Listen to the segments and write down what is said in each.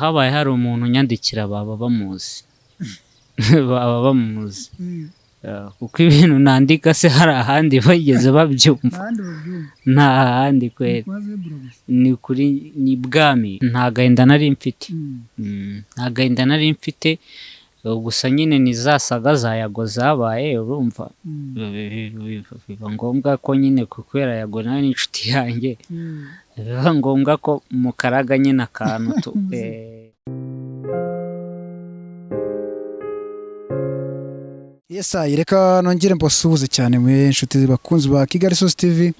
habaye hari umuntu unyandikira baba bamuzi baba bamuzi kuko ibintu nandika se hari ahandi bageze babyumva nta handi kwera ni kuri ni bwami nta gahinda nari mfite nta gahinda nari mfite gusa nyine nizasaga zayago zabaye urumva biba ngombwa ko nyine kubera yago nawe n'inshuti yanjye biba ngombwa ko mukaraga nyine akantu Yesa reka nongere mbasuhuze cyane mwe inshuti bakunzi ba Kigali Source TV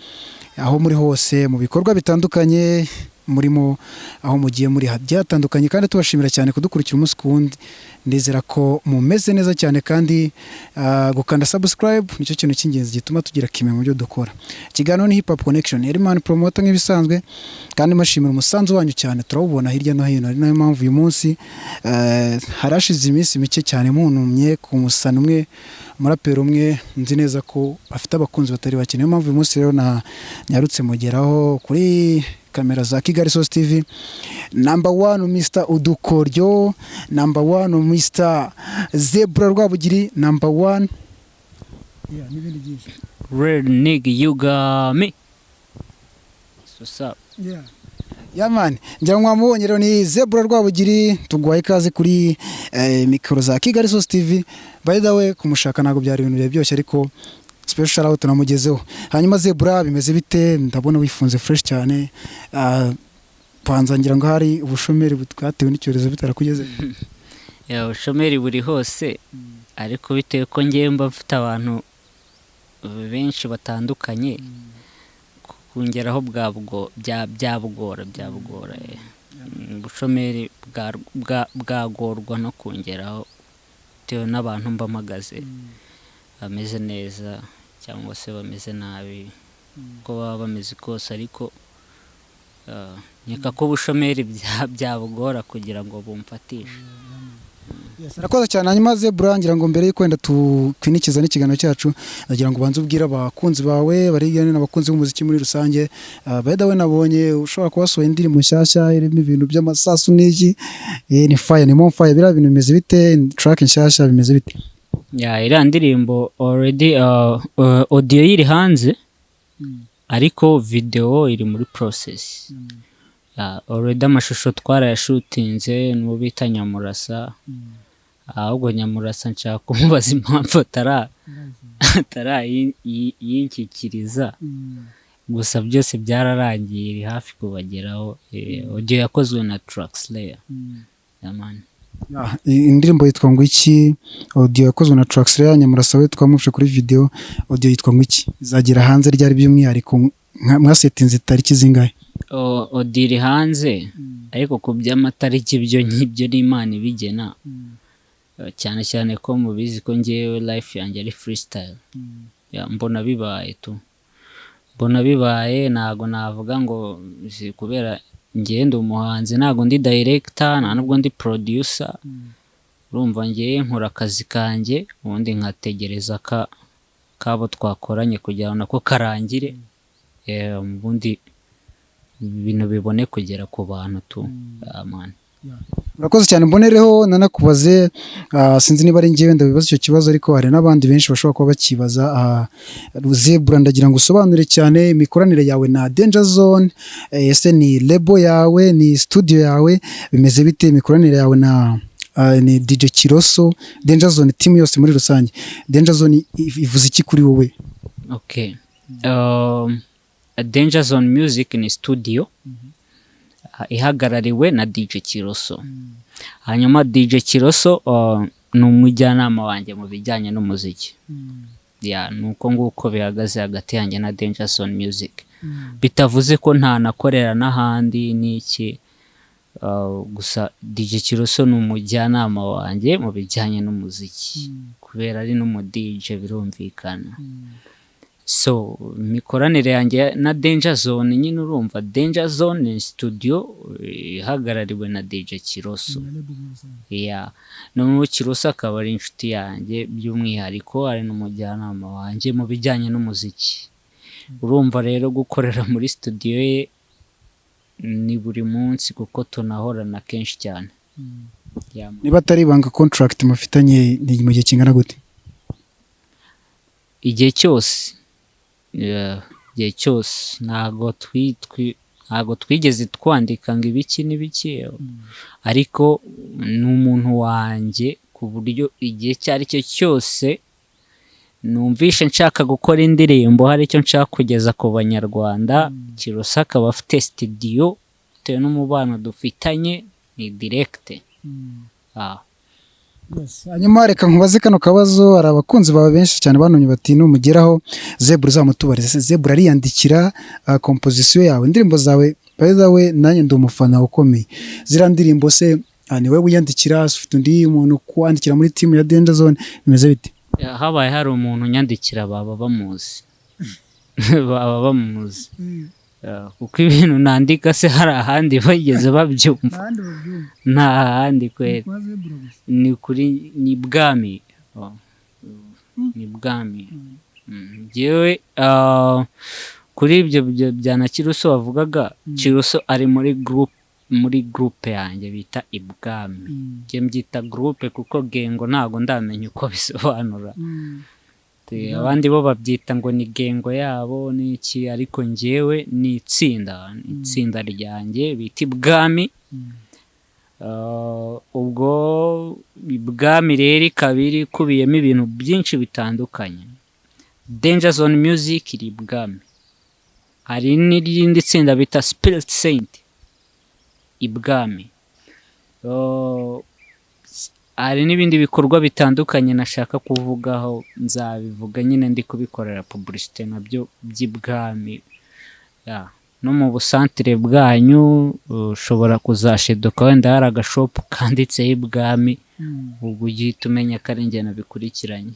aho muri hose mu bikorwa bitandukanye murimo aho mugiye muri hatandukanye kandi tubashimira cyane kudukurikira umunsi kundi ndizera ko mumeze neza cyane kandi gukanda subscribe nicyo kintu cy'ingenzi gituma tugira kimwe mu byo dukora kiganiro ni Hip Hop Connection Herman promoter nk'ibisanzwe kandi mashimira umusanzu wanyu cyane turawubona hirya no hino ari nayo mpamvu uyu munsi harashize iminsi mike cyane muntumye ku musana umwe umurapero umwe nzi neza ko afite abakunzi batari bake niyo mpamvu uyu munsi rero nyarutse mugeraho kuri kamera za Kigali Source TV number 1 Mr Udukoryo number 1 Mr Zebra Rwabugiri number 1 n'ibindi byinshi Red nigga you got me what's up man njya mwamubonye rero ni Zebra Rwabugiri tugwaye ikaze kuri mikoro za Kigali Source TV by the way kumushaka nago byari ibintu byose ariko special shout out namugezeho hanyuma Zebra bimeze bite ndabona wifunze fresh cyane panza ngira ngo hari ubushomeri butwatewe n'icyorezo bitarakugeze ya ubushomeri buri hose ariko bitewe ko ngiye mba mfite abantu benshi batandukanye kungeraho byabugora ubushomeri bwagorwa no kungeraho bitewe n'abantu mbamagaze bameze neza cyangwa se bameze nabi ko baba bameze kose ariko nyeka ko ubushomeri byabugora kugira ngo bumfatishe Sarakoze cyane hanyuma Zebra ngira ngo mbere y'uko wenda tukwinikiza n'ikiganiro cyacu nagira ngo banze ubwira abakunzi bawe barigane n'abakunzi b'umuziki muri rusange by the way nabonye ushobora kubasohoye indirimbo nshyashya irimo ibintu by'amasasu n'iki ni fire ni mon fire bira bintu bimeze bite track nshyashya bimeze bite iriya ndirimbo already audio iri hanze ariko video iri muri process already amashusho twarayashutinze n'uwo bita Nyamurasa ahubwo Nyamurasa nshaka kumubaza impamvu yinkikiriza gusa byose byararangiye iri hafi kubageraho audio yakozwe na Traxler man indirimbo yitwa ngo iki audio yakozwe na Traxler Nyamurasa we twamufashe kuri video audio yitwa ngo iki izagera hanze ryari by'umwihariko mwasetinze tariki zingahe audio iri hanze ariko ku by'amatariki byo nk'ibyo n'Imana ibigena cyane cyane ko mubizi ko ngewe life yanjye ari freestyle mbona bibaye ntago navuga ngo kubera ngende umuhanzi ntago ndi director nta nubwo ndi producer urumva ngeye nkora akazi kanjye ubundi nkategereza kabo twakoranye kugira ngo nako karangire ubundi ibintu bibone kugera ku bantu man Murakoze cyane mbonereho nanakubaze sinzi niba ari ngewe ndabibaza icyo kibazo ariko hari n'abandi benshi bashobora kuba bakibaza Zebra ndagira ngo usobanure cyane imikoranire yawe na Danger Zone ese ni label yawe ni studio yawe bimeze bite imikoranire yawe na ni DJ Kiroso Danger Zone team yose muri rusange Danger Zone ivuze iki kuri wowe okay Danger Zone Music ni studio ihagarariwe na DJ Kiroso hanyuma DJ Kiroso ni umujyanama wanjye mu bijyanye n'umuziki nuko nguko bihagaze hagati yanjye na Danger Zone Music bitavuze ko nta nakorera n'ahandi n'iki gusa DJ Kiroso ni umujyanama wanjye mu bijyanye n'umuziki kubera ari n'umu DJ birumvikana so mikoranire yanjye na Danger Zone nyine urumva Danger Zone ni studio ihagarariwe na DJ Kiroso no Kiroso akaba ari inshuti yanjye by'umwihariko ari n'umujyanama wanjye mu bijyanye n'umuziki urumva rero gukorera muri studio ye ni buri munsi kuko tunahorana kenshi cyane. niba atari ibanga contract mufitanye ni mu gihe kingana gute? Igihe cyose igihe cyose ntago twigeze twandika ngo ibiki n'ibiki, ariko ni umuntu wanjye ku buryo igihe icyo ari cyo cyose numvishe nshaka gukora indirimbo, hari icyo nshaka kugeza ku banyarwanda, Kiroso akaba afite studio bitewe n'umubano dufitanye, ni direct. Hanyuma reka nkubaze kano kabazo, hari abakunzi bawe benshi cyane banonye bati numugeraho Zebra uzamutubarize. Zebra ariyandikira composition yawe, indirimbo zawe by the way nanjye ndi umufana ukomeye. Zira ndirimbo se ni wowe wiyandikira, ufite undi muntu kwandikira muri team ya Danger Zone, bimeze bite? Habaye hari umuntu nyandikira baba bamuzi baba bamuzi kuko ibintu nandika se hari ahandi bageze babyumva, nta handi kweli, ni kuri ni bwami ni bwami. Jewe kuri ibyo bya na Kiroso wavugaga, Kiroso ari muri groupe yanjye bita ibwami. Nge mbyita groupe kuko gengo ntago ndamenya uko bisobanura, abandi bo babyita ngo ni gengo yabo n'iki, ariko njyewe ni itsinda ryanjye bita ibwami. Ubwo ibwami rero ikaba ikubiyemo ibintu byinshi bitandukanye. Danger Zone Music iri ibwami, hari n'irindi tsinda bita Spirit Saint ibwami, hari n'ibindi bikorwa bitandukanye nashaka kuvugaho, nzabivuga nyine ndi kubikorera publicité nabyo by'ibwami. No mu busantere bwanyu ushobora kuzashiduka wenda hari agashopu kanditseho ibwami, ubwo ugihita umenya ko ari njye nabikurikiranye.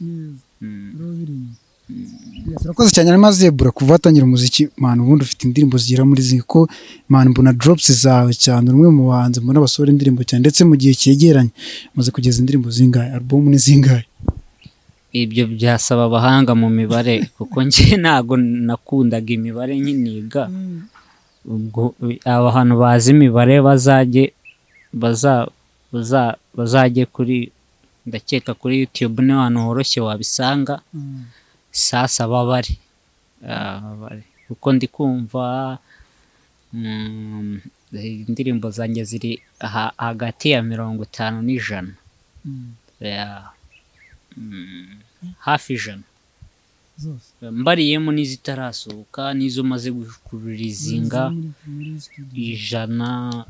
Urakoze cyane na Zebra kuva watangira umuziki man, ubundi ufite indirimbo zigera muri ko man, mbona drops zawe cyane, umwe mu bahanzi mbona basohora indirimbo cyane, ndetse mu gihe cyegeranye maze kugeza indirimbo zingahe, album ni zingahe? Ibyo byasaba abahanga mu mibare kuko njye ntago nakundaga imibare nkiniga. Ubwo abantu bazi imibare bazajye kuri, ndakeka kuri YouTube ni ahantu horoshye wabisanga. Sasa babari kuko ndi kumva indirimbo zanjye ziri hagati ya 50 n'ijana, hafi ijana mbariyemo n'izitarasohoka n'izo maze kurizinga ijana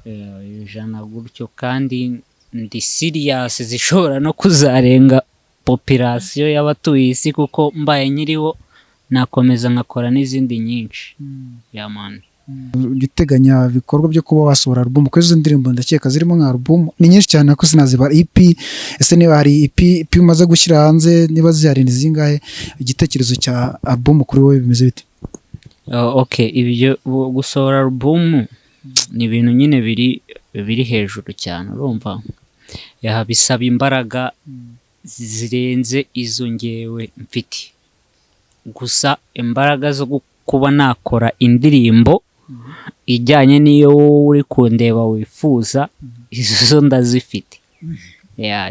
gutyo, kandi ndi serious zishobora no kuzarenga population y'abatuye isi, kuko mbaye nyiriho nakomeza nkakora n'izindi nyinshi. Man, uteganya ibikorwa byo kuba wasohora album, kuko izo ndirimbo ndakeka zirimo nka album ni nyinshi cyane, ko sinaziba EP. Ese niba hari EP umaze gushyira hanze, niba zihari ni zingahe? Igitekerezo cya album kuri wowe bimeze bite? Okay, ibyo gusohora album ni ibintu nyine biri hejuru cyane, urumva bisaba imbaraga zirenze izo ngewe mfite. Gusa imbaraga zo kuba nakora indirimbo ijyanye n'iyo uri kundeba wifuza, izo ndazifite.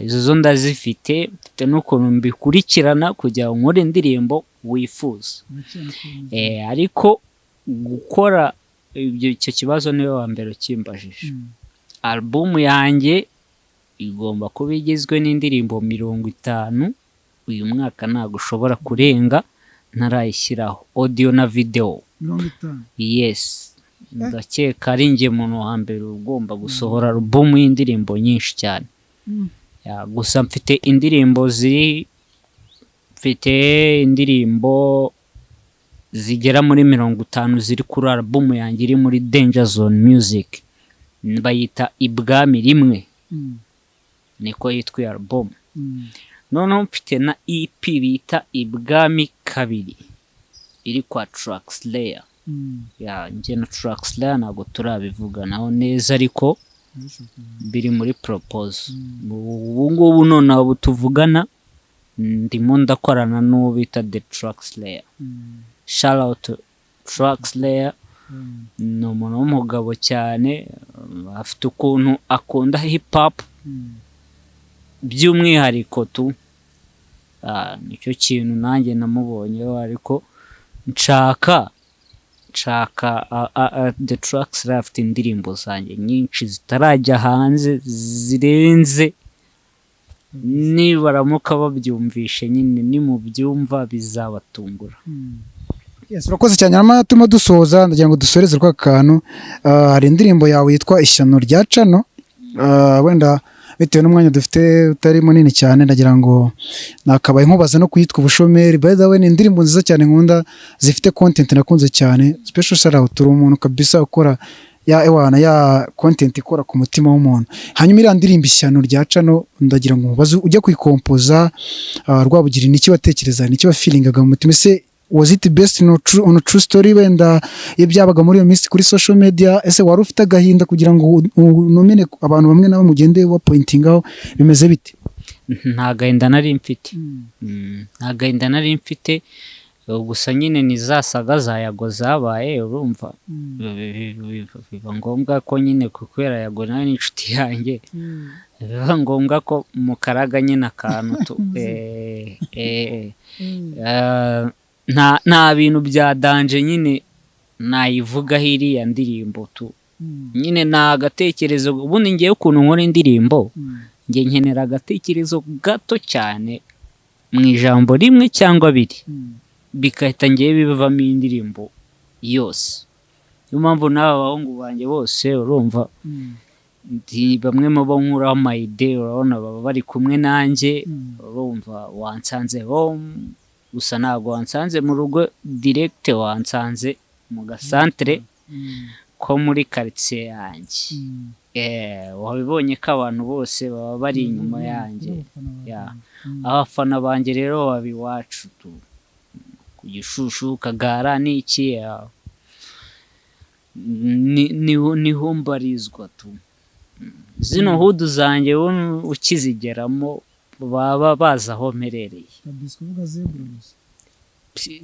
Izo ndazifite, mfite n'ukuntu mbikurikirana kugira ngo nkore indirimbo wifuza. Ariko gukora icyo kibazo niwe wa mbere ukimbajije. Album yanjye igomba kuba igizwe n'indirimbo 50. Uyu mwaka ntabwo ushobora kurenga ntarayishyiraho audio na video. 50? Yes, ndakeka ari njye muntu wa mbere ugomba gusohora album y'indirimbo nyinshi cyane. Gusa mfite indirimbo zigera muri 50 ziri kuri album yanjye iri muri Danger Zone Music, bayita ibwami rimwe, niko yitwa album. Noneho mfite na EP bita ibwami kabiri, iri kwa Traxler. Njye na Traxler ntabwo turabivuganaho neza, ariko biri muri propose. Ubu ngubu none abo tuvugana ndimo ndakorana n'uwo bita The Traxler. Shout out to Traxler, ni umuntu w'umugabo cyane, afite ukuntu akunda hip hop by'umwihariko tu. Nicyo kintu nanjye namubonyeho, ariko nshaka the tracks afite indirimbo zanjye nyinshi zitarajya hanze zirenze, nibaramuka babyumvishe nyine nimubyumva bizabatungura. Yes, urakoze cyane. Nyuma turimo dusoza, ndagira ngo dusoreze rwa kantu. Hari indirimbo yawe yitwa Ishyano rya Cano, wenda bitewe n'umwanya dufite utari munini cyane, ndagira ngo nakabaye nkubaza no kuyitwa Ubushomeri. By the way, ni indirimbo nziza cyane nkunda, zifite content nakunze cyane. Special shout out, turi umuntu kabisa ukora ya content ikora ku mutima w'umuntu. Hanyuma iriya ndirimbo Ishyano rya Cano, ndagira ngo mubaze, ujya kuyikompoza Rwabugiri, niki watekereza, niki wafilingaga mu mutima? Ese was it based on a true story, wenda ibyabaga muri iyo minsi kuri social media? Ese wari ufite agahinda kugira ngo unomene abantu bamwe nabo mugende wa pointingaho, bimeze bite? Nta gahinda nari mfite, nta gahinda nari mfite, gusa nyine nizasaga zayago zabaye, urumva biba ngombwa ko nyine kubera yago nawe n'inshuti yanjye, biba ngombwa ko mukaraga nyine akantu nta bintu bya danje nyine nayivugaho iriya ndirimbo tu. Nyine nta gatekerezo, ubundi ngewe ukuntu nkora indirimbo, nge nkenera agatekerezo gato cyane mu ijambo rimwe cyangwa abiri, bigahita ngewe bivamo indirimbo yose. Niyo mpamvu n'aba bahungu banjye bose urumva bamwe mu bo nkuraho amayide, urabona baba bari kumwe nanjye, urumva wansanze home, gusa ntabwo wansanze mu rugo direct, wansanze mu gasantere ko muri quartier yanjye. Wabibonye ko abantu bose baba bari inyuma yanjye. Abafana banjye rero baba iwacu tu, ku Gishushu, Kagara n'iki, niho mbarizwa tu. Zino hudu zanjye ukizigeramo baba bazi aho mperereye.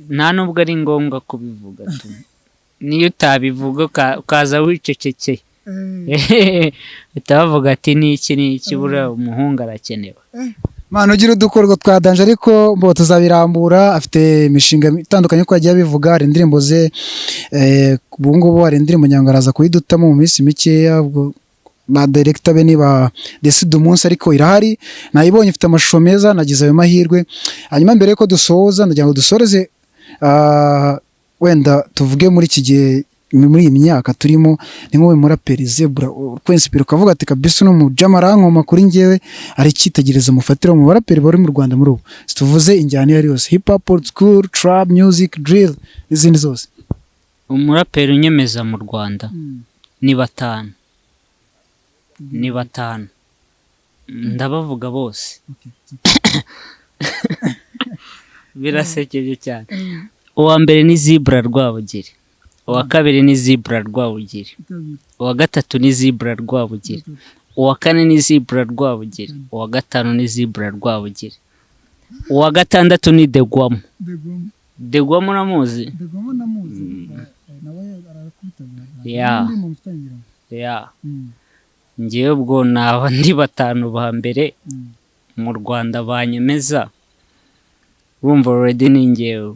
Nta nubwo ari ngombwa kubivuga tu, niyo utabivuga ukaza wicecekeye utabavuga ati n'iki buriya umuhungu arakenewe. Mwana ugira udukorwa twa danje, ariko mbo tuzabirambura. Afite imishinga itandukanye ko yagiye bivuga, hari indirimbo ze ubu ngubu hari indirimbo nyangaraza kuyidutamo mu minsi mikeya, ubwo ba director be niba Decide umunsi, ariko irahari nayibonye, ifite amashusho meza, nagize ayo mahirwe. Hanyuma mbere yuko dusoza, ndagira ngo dusoreze wenda tuvuge muri iki gihe, muri iyi myaka turimo, ni nk'uwe muraperi Zebra kwensipira ukavuga ati kabisa no mu jamarankoma kuri njyewe ari cyitegereza mufatira mu baraperi bari mu Rwanda muri ubu, tuvuze injyana yari yose, hip hop, old school, trap music, drill n'izindi zose. Umuraperi unyemeza mu Rwanda ni batanu, ni batanu, ndabavuga bose. Birasekeje cyane. Uwa mbere ni Zebra Rwabugiri, uwa kabiri ni Zebra Rwabugiri, uwa gatatu ni Zebra Rwabugiri, uwa kane ni Zebra Rwabugiri, uwa gatanu ni Zebra Rwabugiri, uwa gatandatu ni Degwamo. Degwamo namuzi? Degwamo namuzi, nawe arakubitana. Ya ngewe ubwo naba ndi batanu ba mbere mu Rwanda banyemeza, urumva already ni ngewe.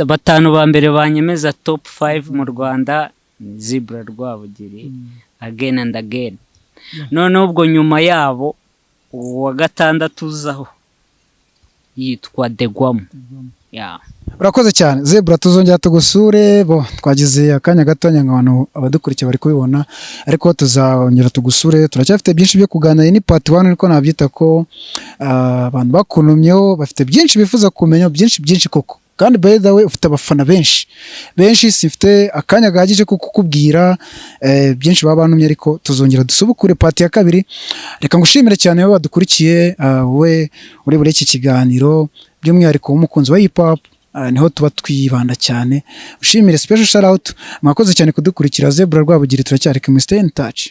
Batanu ba mbere banyemeza top 5 mu Rwanda, Zebra Rwabugiri again and again. None ubwo nyuma yabo uwa gatandatu uzaho yitwa Degwamo. Urakoze cyane Zebra, tuzongera tugusure. Twagize akanya gatonya nk'abantu abadukurikiye bari kubibona, ariko tuzongera tugusure. Turacyafite byinshi byo kuganira, ni part 1 ariko nabyita ko abantu bakunumyeho bafite byinshi bifuza kumenya, byinshi koko. Kandi by the way ufite abafana benshi, sifite akanya gahagije ko kukubwira byinshi baba bantumye, ariko tuzongera dusubukure part ya kabiri. Reka ngushimire cyane wowe badukurikiye, wowe uri muri iki kiganiro, by'umwihariko w'umukunzi wa hip hop, niho tuba twibanda cyane. Ushimire, special shout out, mwakoze cyane kudukurikira. Zebra Rwabugiri turacyari kumwe, stay in touch.